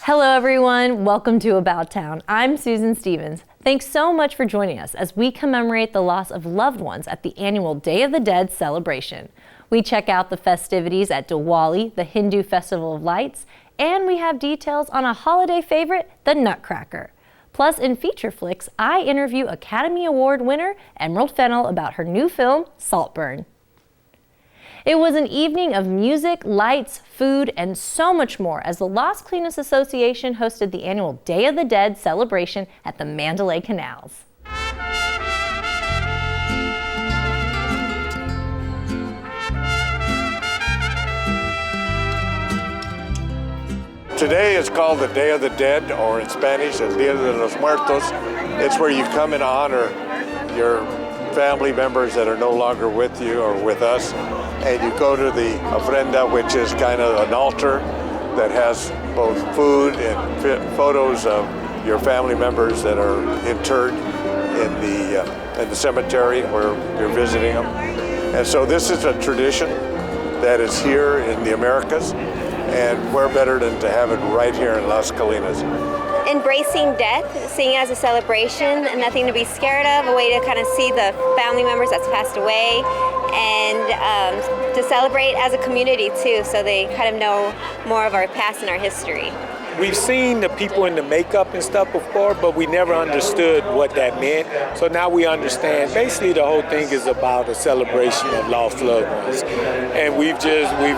Hello everyone, welcome to About Town. I'm Susan Stevens. Thanks so much for joining us as we commemorate the loss of loved ones at the annual Day of the Dead celebration. We check out the festivities at Diwali, the Hindu Festival of Lights, and we have details on a holiday favorite, the Nutcracker. Plus, in Feature Flix, I interview Academy Award winner Emerald Fennell about her new film, Saltburn. It was an evening of music, lights, food, and so much more as the Los Colinas Association hosted the annual Day of the Dead celebration at the Mandalay Canals. Today is called the Day of the Dead, or in Spanish, El Día de los Muertos. It's where you come and honor your family members that are no longer with you or with us. And you go to the ofrenda, which is kind of an altar that has both food and photos of your family members that are interred in the cemetery where you're visiting them. And so this is a tradition that is here in the Americas, and where better than to have it right here in Las Colinas. Embracing death, seeing it as a celebration, and nothing to be scared of, a way to kind of see the family members that's passed away, and to celebrate as a community too, so they kind of know more of our past and our history. We've seen the people in the makeup and stuff before, but we never understood what that meant. So now we understand. Basically, the whole thing is about a celebration of lost loved ones. And we've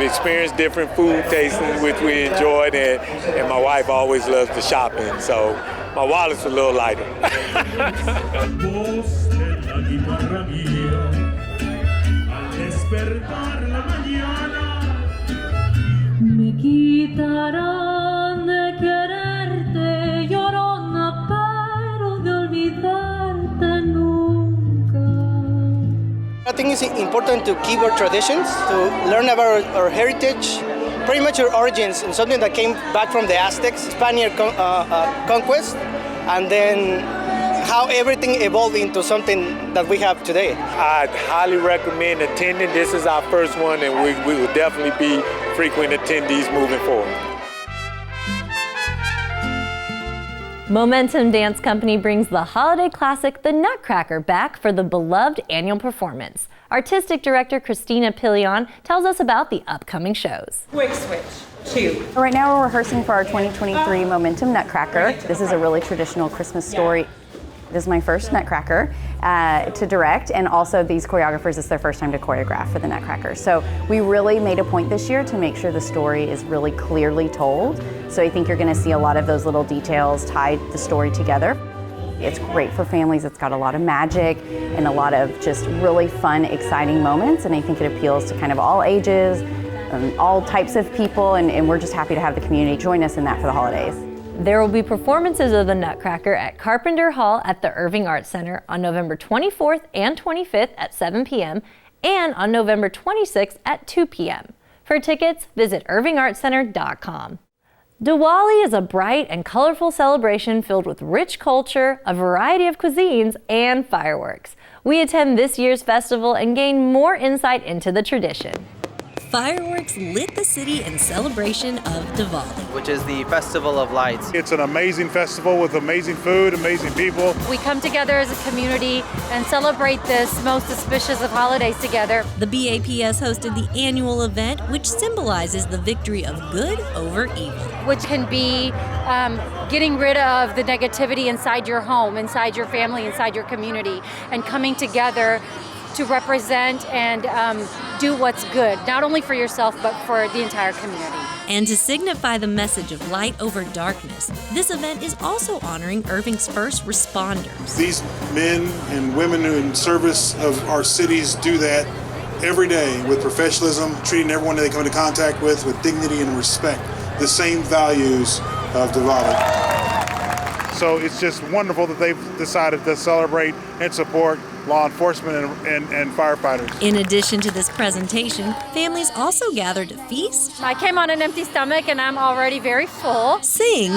experienced different food tastings, which we enjoyed, and my wife always loves the shopping, so my wallet's a little lighter. I think it's important to keep our traditions, to learn about our heritage, pretty much our origins, and something that came back from the Aztecs, Spaniard conquest, and then how everything evolved into something that we have today. I'd highly recommend attending. This is our first one, and we will definitely be frequent attendees moving forward. Momentum Dance Company brings the holiday classic, the Nutcracker, back for the beloved annual performance. Artistic director Christina Pillion tells us about the upcoming shows. Quick switch. 2. Right now we're rehearsing for our 2023 Momentum Nutcracker. This is a really traditional Christmas story. This is my first Nutcracker to direct, and also these choreographers, it's their first time to choreograph for the Nutcracker. So we really made a point this year to make sure the story is really clearly told. So I think you're gonna see a lot of those little details tie the story together. It's great for families. It's got a lot of magic and a lot of just really fun, exciting moments, and I think it appeals to kind of all ages, all types of people, and we're just happy to have the community join us in that for the holidays. There will be performances of the Nutcracker at Carpenter Hall at the Irving Arts Center on November 24th and 25th at 7 p.m. and on November 26th at 2 p.m. For tickets, visit irvingartscenter.com. Diwali is a bright and colorful celebration filled with rich culture, a variety of cuisines, and fireworks. We attend this year's festival and gain more insight into the tradition. Fireworks lit the city in celebration of Diwali, which is the Festival of Lights. It's an amazing festival with amazing food, amazing people. We come together as a community and celebrate this most auspicious of holidays together. The BAPS hosted the annual event, which symbolizes the victory of good over evil. Which can be getting rid of the negativity inside your home, inside your family, inside your community, and coming together to represent and do what's good, not only for yourself, but for the entire community. And to signify the message of light over darkness, this event is also honoring Irving's first responders. These men and women who in service of our cities do that every day with professionalism, treating everyone that they come into contact with dignity and respect, the same values of Diwali. So it's just wonderful that they've decided to celebrate and support law enforcement and firefighters. In addition to this presentation, families also gather to feast. I came on an empty stomach and I'm already very full. Sing.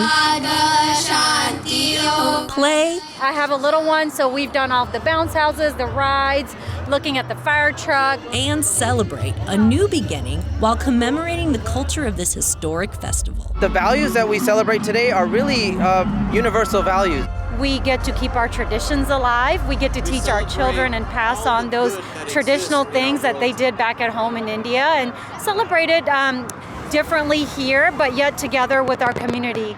Play. I have a little one, so we've done all the bounce houses, the rides, looking at the fire truck. And celebrate a new beginning while commemorating the culture of this historic festival. The values that we celebrate today are really universal values. We get to keep our traditions alive. We get to teach our children and pass on those traditional things that they did back at home in India and celebrate it differently here, but yet together with our community.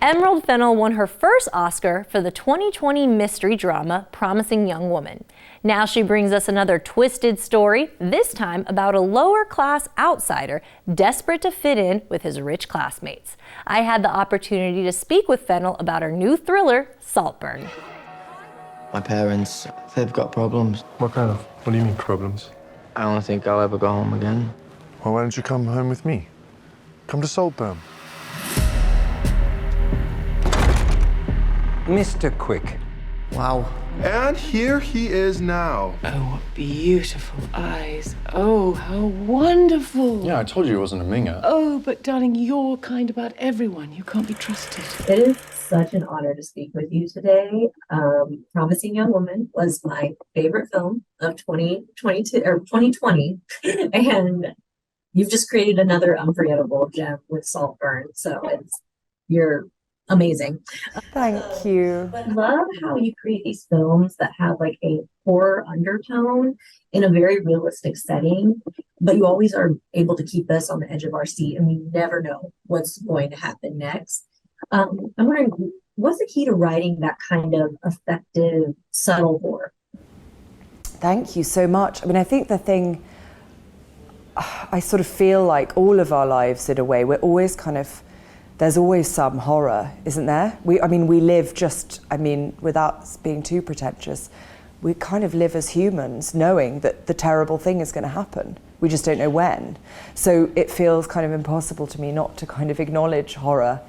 Emerald Fennell won her first Oscar for the 2020 mystery drama Promising Young Woman. Now she brings us another twisted story, this time about a lower-class outsider desperate to fit in with his rich classmates. I had the opportunity to speak with Fennell about her new thriller, Saltburn. My parents, they've got problems. What do you mean problems? I don't think I'll ever go home again. Well, why don't you come home with me? Come to Saltburn. Mr. Quick. Wow. And here he is now. Oh, what beautiful eyes. Oh, how wonderful. Yeah, I told you he wasn't a minger. Oh, but darling, you're kind about everyone. You can't be trusted. It is such an honor to speak with you today. Promising Young Woman was my favorite film of 2020. And you've just created another unforgettable gem with Saltburn. So you're amazing. Thank you. I love how you create these films that have like a horror undertone in a very realistic setting, but you always are able to keep us on the edge of our seat and we never know what's going to happen next. I'm wondering, what's the key to writing that kind of effective, subtle horror? Thank you so much. I mean, I think the thing, I sort of feel like all of our lives in a way, we're always there's always some horror, isn't there? We live without being too pretentious, we kind of live as humans knowing that the terrible thing is going to happen. We just don't know when. So it feels kind of impossible to me not to kind of acknowledge horror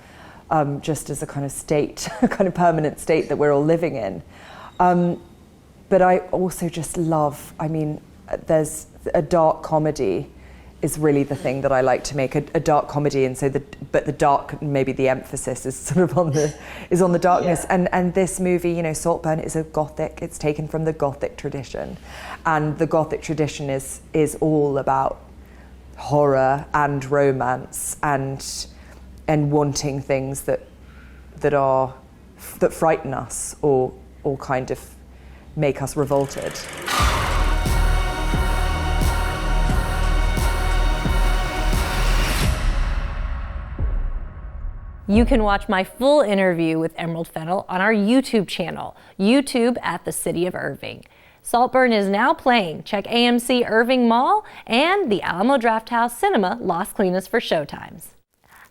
just as a kind of state, a kind of permanent state that we're all living in. But I also just love, there's a dark comedy is really the thing that I like to make, a dark comedy, and but the dark, maybe the emphasis is sort of on the darkness. Yeah. And this movie, Saltburn is it's taken from the Gothic tradition, and the Gothic tradition is all about horror and romance and wanting things that frighten us or kind of make us revolted. You can watch my full interview with Emerald Fennell on our YouTube channel, YouTube at the City of Irving. Saltburn is now playing. Check AMC Irving Mall and the Alamo Drafthouse Cinema Las Colinas for showtimes.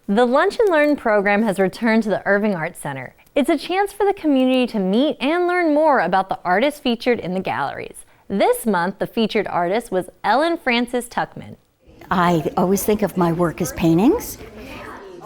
The Lunch and Learn program has returned to the Irving Arts Center. It's a chance for the community to meet and learn more about the artists featured in the galleries. This month, the featured artist was Ellen Francis Tuckman. I always think of my work as paintings.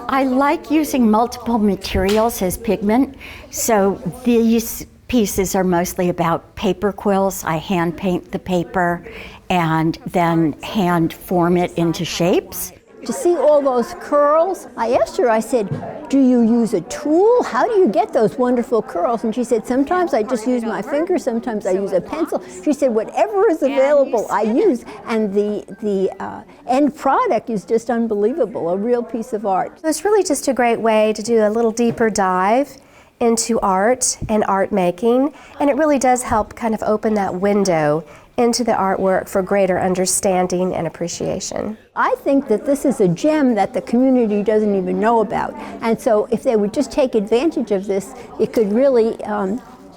I like using multiple materials as pigment, so these pieces are mostly about paper quills. I hand paint the paper and then hand form it into shapes. To see all those curls, I asked her, I said, do you use a tool? How do you get those wonderful curls? And she said, sometimes I just use my finger, sometimes I use a pencil. She said, whatever is available, I use. And the end product is just unbelievable, a real piece of art. It's really just a great way to do a little deeper dive into art and art making. And it really does help kind of open that window into the artwork for greater understanding and appreciation. I think that this is a gem that the community doesn't even know about. And so if they would just take advantage of this, it could really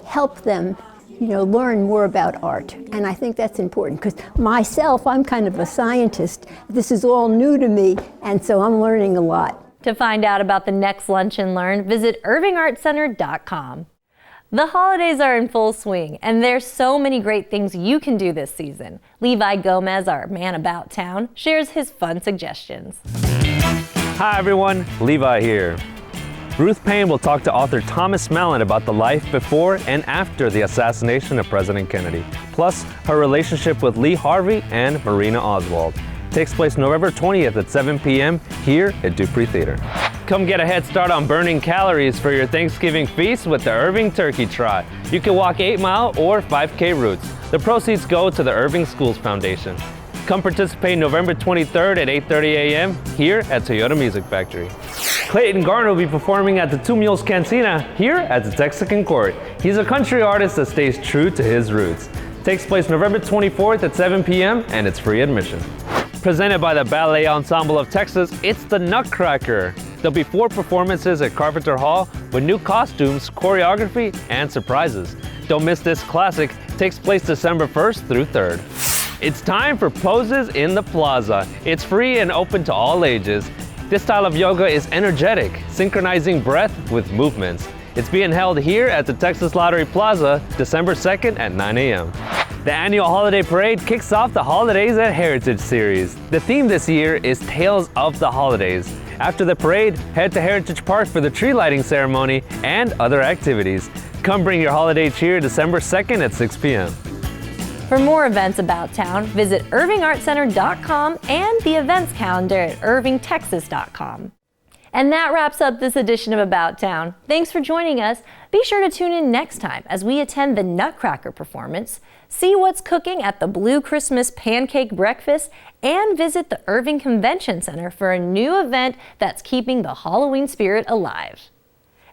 help them learn more about art. And I think that's important because myself, I'm kind of a scientist. This is all new to me, and so I'm learning a lot. To find out about the next Lunch and Learn, visit irvingartcenter.com. The holidays are in full swing, and there's so many great things you can do this season. Levi Gomez, our man about town, shares his fun suggestions. Hi everyone, Levi here. Ruth Payne will talk to author Thomas Mellon about the life before and after the assassination of President Kennedy, plus her relationship with Lee Harvey and Marina Oswald. Takes place November 20th at 7 p.m. here at Dupree Theater. Come get a head start on burning calories for your Thanksgiving feast with the Irving Turkey Trot. You can walk 8-mile or 5K routes. The proceeds go to the Irving Schools Foundation. Come participate November 23rd at 8:30 a.m. here at Toyota Music Factory. Clayton Garner will be performing at the Two Mules Cantina here at the Texican Court. He's a country artist that stays true to his roots. Takes place November 24th at 7 p.m. and it's free admission. Presented by the Ballet Ensemble of Texas, it's the Nutcracker. There'll be 4 performances at Carpenter Hall with new costumes, choreography, and surprises. Don't miss this classic. It takes place December 1st through 3rd. It's time for Poses in the Plaza. It's free and open to all ages. This style of yoga is energetic, synchronizing breath with movements. It's being held here at the Texas Lottery Plaza, December 2nd at 9 a.m. The annual holiday parade kicks off the Holidays at Heritage series. The theme this year is Tales of the Holidays. After the parade, head to Heritage Park for the tree lighting ceremony and other activities. Come bring your holiday cheer December 2nd at 6 p.m. For more events about town, visit irvingartcenter.com and the events calendar at irvingtexas.com. And that wraps up this edition of About Town. Thanks for joining us. Be sure to tune in next time as we attend the Nutcracker performance, see what's cooking at the Blue Christmas Pancake Breakfast, and visit the Irving Convention Center for a new event that's keeping the Halloween spirit alive.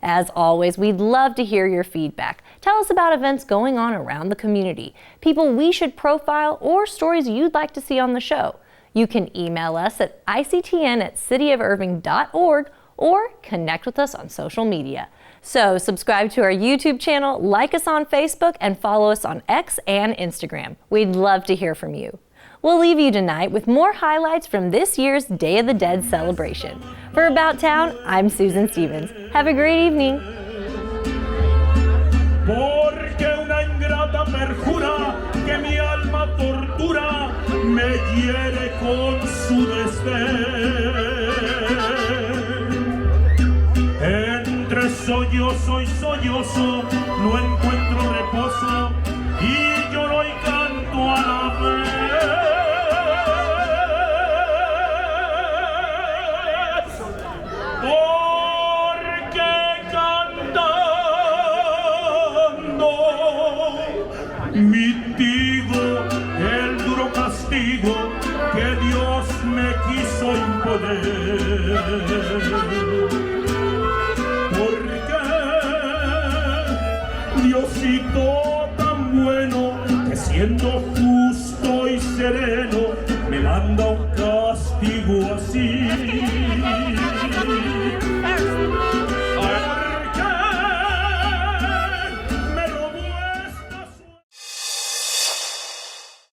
As always, we'd love to hear your feedback. Tell us about events going on around the community, people we should profile, or stories you'd like to see on the show. You can email us at ictn@cityofirving.org or connect with us on social media. So subscribe to our YouTube channel, like us on Facebook, and follow us on X and Instagram. We'd love to hear from you. We'll leave you tonight with more highlights from this year's Day of the Dead celebration. For About Town, I'm Susan Stevens. Have a great evening. Porque una ingrata perjura que mi alma tortura me hiere con su desdén. Entre sollozo y sollozo no encuentro reposo y lloro y canto a la vez. Mitigo el duro castigo que Dios me quiso imponer. Porque Diosito tan bueno que siendo justo y sereno me manda un castigo así.